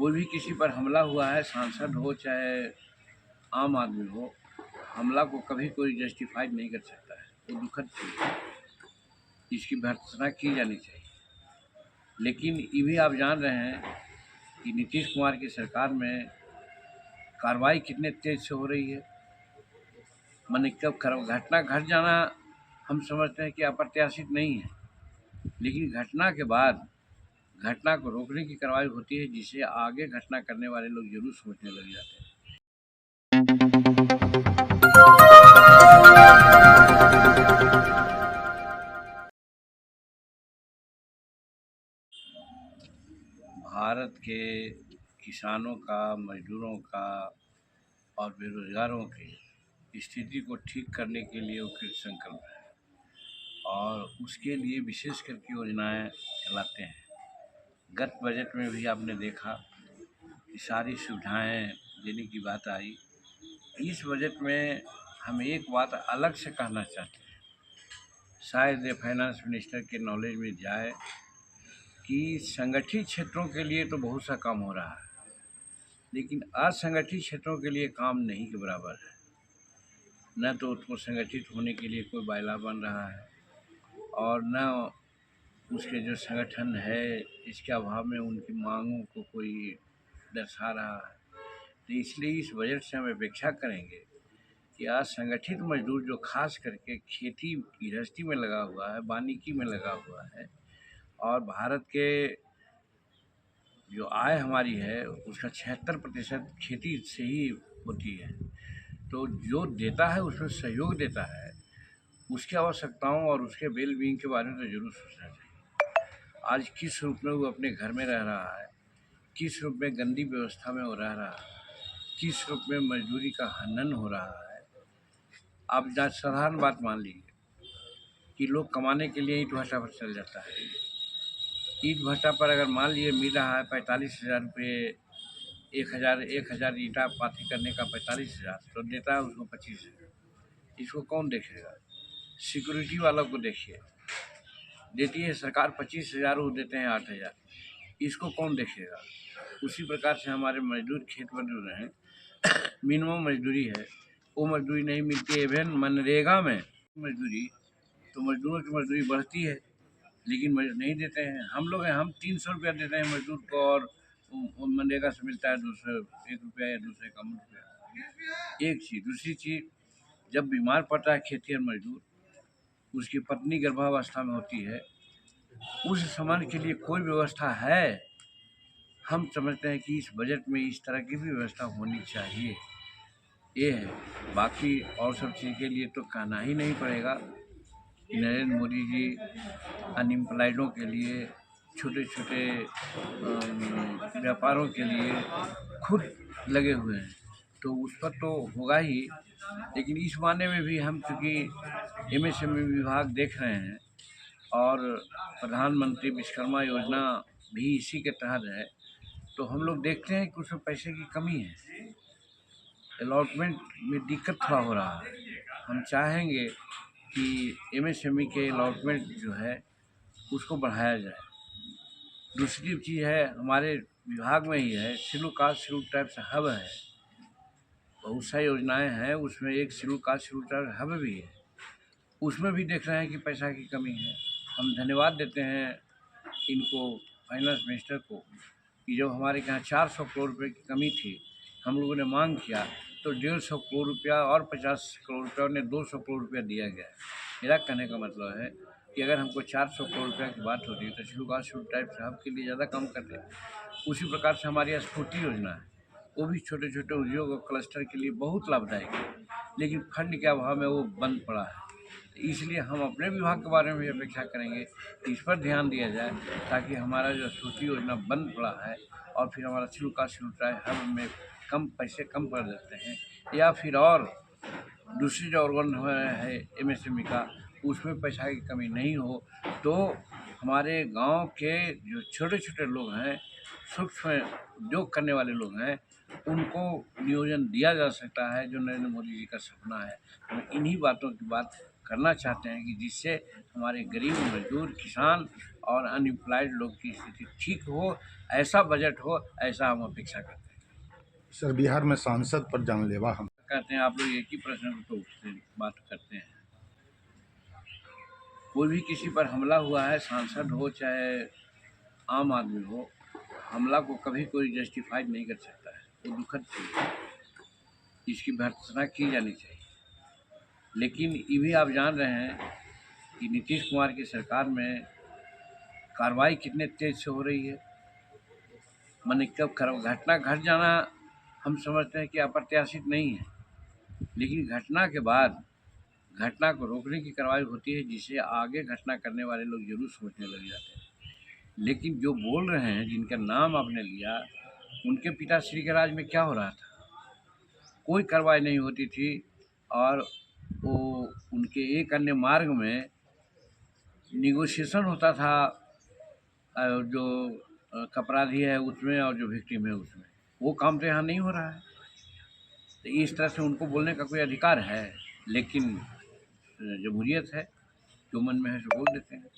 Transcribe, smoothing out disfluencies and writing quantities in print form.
कोई भी किसी पर हमला हुआ है, सांसद हो चाहे आम आदमी हो, हमला को कभी कोई जस्टिफाइड नहीं कर सकता है। वो दुखद चीज़ है, इसकी भर्त्सना की जानी चाहिए। लेकिन ये भी आप जान रहे हैं कि नीतीश कुमार की सरकार में कार्रवाई कितने तेज से हो रही है। माने कब घटना घट जाना हम समझते हैं कि अप्रत्याशित नहीं है, लेकिन घटना के बाद घटना को रोकने की कार्रवाई होती है, जिसे आगे घटना करने वाले लोग जरूर सोचने लग जाते हैं। भारत के किसानों का, मजदूरों का और बेरोजगारों की स्थिति को ठीक करने के लिए वो कृत संकल्प है और उसके लिए विशेष करके योजनाएं चलाते हैं। गत बजट में भी आपने देखा कि सारी सुविधाएं देने की बात आई। इस बजट में हम एक बात अलग से कहना चाहते हैं, शायद ये फाइनेंस मिनिस्टर के नॉलेज में जाए कि संगठित क्षेत्रों के लिए तो बहुत सा काम हो रहा है, लेकिन असंगठित क्षेत्रों के लिए काम नहीं के बराबर है। न तो उसको संगठित होने के लिए कोई बायला बन रहा है और न उसके जो संगठन है इसके अभाव में उनकी मांगों को कोई दर्शा रहा है। तो इसलिए इस बजट से हम अपेक्षा करेंगे कि असंगठित मजदूर जो खास करके खेती गृहस्थी में लगा हुआ है, वानिकी में लगा हुआ है और भारत के जो आय हमारी है उसका 76% खेती से ही होती है, तो जो देता है उसमें सहयोग देता है, उसकी आवश्यकताओं और उसके वेल बीइंग के बारे में तो जरूर सोचना चाहिए। आज किस रूप में वो अपने घर में रह रहा है, किस रूप में गंदी व्यवस्था में वो रह रहा है, किस रूप में मजदूरी का हनन हो रहा है। आप साधारण बात मान लीजिए कि लोग कमाने के लिए ईंट भट्टा पर चल जाता है। ईंट भट्टा पर अगर मान लीजिए मिल रहा है 45,000 रुपये, 1,000 ईंटा पाथी करने का 45,000, तो देता है उसको 25,000। इसको कौन देखेगा? सिक्योरिटी वालों को देखिए, देती है सरकार 25,000, वो देते हैं 8,000। इसको कौन देखेगा? उसी प्रकार से हमारे मजदूर खेत मजदूर हैं, मिनिमम मजदूरी है, वो मजदूरी नहीं मिलती है। इवन मनरेगा में मजदूरी, तो मजदूरों की मजदूरी बढ़ती है लेकिन मजदूर नहीं देते हैं। हम लोग हैं, हम 300 रुपया देते हैं मजदूर को और मनरेगा से मिलता है 1 रुपया या 2 से कम रुपया। एक चीज़। दूसरी चीज़, जब बीमार पड़ता है खेतिहर मजदूर, उसकी पत्नी गर्भावस्था में होती है, उस समय के लिए कोई व्यवस्था है? हम समझते हैं कि इस बजट में इस तरह की भी व्यवस्था होनी चाहिए। ये है। बाकी और सब चीज़ के लिए तो कहना ही नहीं पड़ेगा। नरेंद्र मोदी जी अनएम्प्लॉयडों के लिए, छोटे छोटे व्यापारों के लिए खुद लगे हुए हैं, तो उस पर तो होगा ही। लेकिन इस मायने में भी हम चूँकि एमएसएमई विभाग देख रहे हैं और प्रधानमंत्री विश्वकर्मा योजना भी इसी के तहत है, तो हम लोग देखते हैं कि उसमें पैसे की कमी है, अलॉटमेंट में दिक्कत थोड़ा हो रहा है। हम चाहेंगे कि एमएसएमई के अलॉटमेंट जो है उसको बढ़ाया जाए। दूसरी चीज़ है, हमारे विभाग में ही है, schedule caste schedule tribes hub है, बहुत सारी योजनाएं हैं, उसमें एक schedule caste schedule tribe hub भी है। उसमें भी देख रहे हैं कि पैसा की कमी है। हम धन्यवाद देते हैं इनको, फाइनेंस मिनिस्टर को, कि जब हमारे यहाँ 400 करोड़ रुपये की कमी थी, हम लोगों ने मांग किया तो 150 करोड़ रुपया और 50 करोड़ रुपया उन्हें 200 करोड़ रुपया दिया गया। मेरा कहने का मतलब है कि अगर हमको 400 करोड़ रुपया की बात होती है तो शेड्यूल कास्ट शेड्यूल ट्राइब साहब के लिए ज़्यादा काम करते हैं। उसी प्रकार से हमारी स्फूर्ति योजना है, वो भी छोटे छोटे उद्योग और क्लस्टर के लिए बहुत लाभदायक है, लेकिन फंड के अभाव में वो बंद पड़ा है। इसलिए हम अपने विभाग के बारे में भी अपेक्षा करेंगे कि इस पर ध्यान दिया जाए, ताकि हमारा जो स्फूर्ति योजना बंद पड़ा है और फिर हमारा schedule caste schedule tribe hub में कम पैसे कम पड़ जाते हैं, या फिर और दूसरी जो ऑर्गन है एमएसएमई का, उसमें पैसा की कमी नहीं हो, तो हमारे गांव के जो छोटे छोटे लोग हैं, सूक्ष्म उद्योग करने वाले लोग हैं, उनको नियोजन दिया जा सकता है, जो नरेंद्र मोदी जी का सपना है। हम इन्हीं बातों की बात करना चाहते हैं कि जिससे हमारे गरीब मजदूर किसान और अनएम्प्लॉयड लोग की स्थिति ठीक हो, ऐसा बजट हो, ऐसा हम अपेक्षा करते हैं। सर, बिहार में सांसद पर जानलेवा हम कहते हैं आप लोग एक ही प्रश्न को उठते बात करते हैं। कोई भी किसी पर हमला हुआ है, सांसद हो चाहे आम आदमी हो, हमला को कभी कोई जस्टिफाइड नहीं कर सकता है। वो दुखद चीज़ है, इसकी भर्त्सना की जानी चाहिए। लेकिन ये भी आप जान रहे हैं कि नीतीश कुमार की सरकार में कार्रवाई कितने तेज से हो रही है। माने कब घटना घट जाना हम समझते हैं कि अप्रत्याशित नहीं है, लेकिन घटना के बाद घटना को रोकने की कार्रवाई होती है, जिसे आगे घटना करने वाले लोग जरूर सोचने लग जाते हैं। लेकिन जो बोल रहे हैं, जिनका नाम आपने लिया, उनके पिताश्री के राज में क्या हो रहा था? कोई कार्रवाई नहीं होती थी और वो उनके एक अन्य मार्ग में निगोशिएशन होता था, जो अपराधी है उसमें और जो विक्टिम है उसमें। वो काम तो यहाँ नहीं हो रहा है। तो इस तरह से उनको बोलने का कोई अधिकार है, लेकिन जमहूरियत है, जो मन में है सो बोल देते हैं।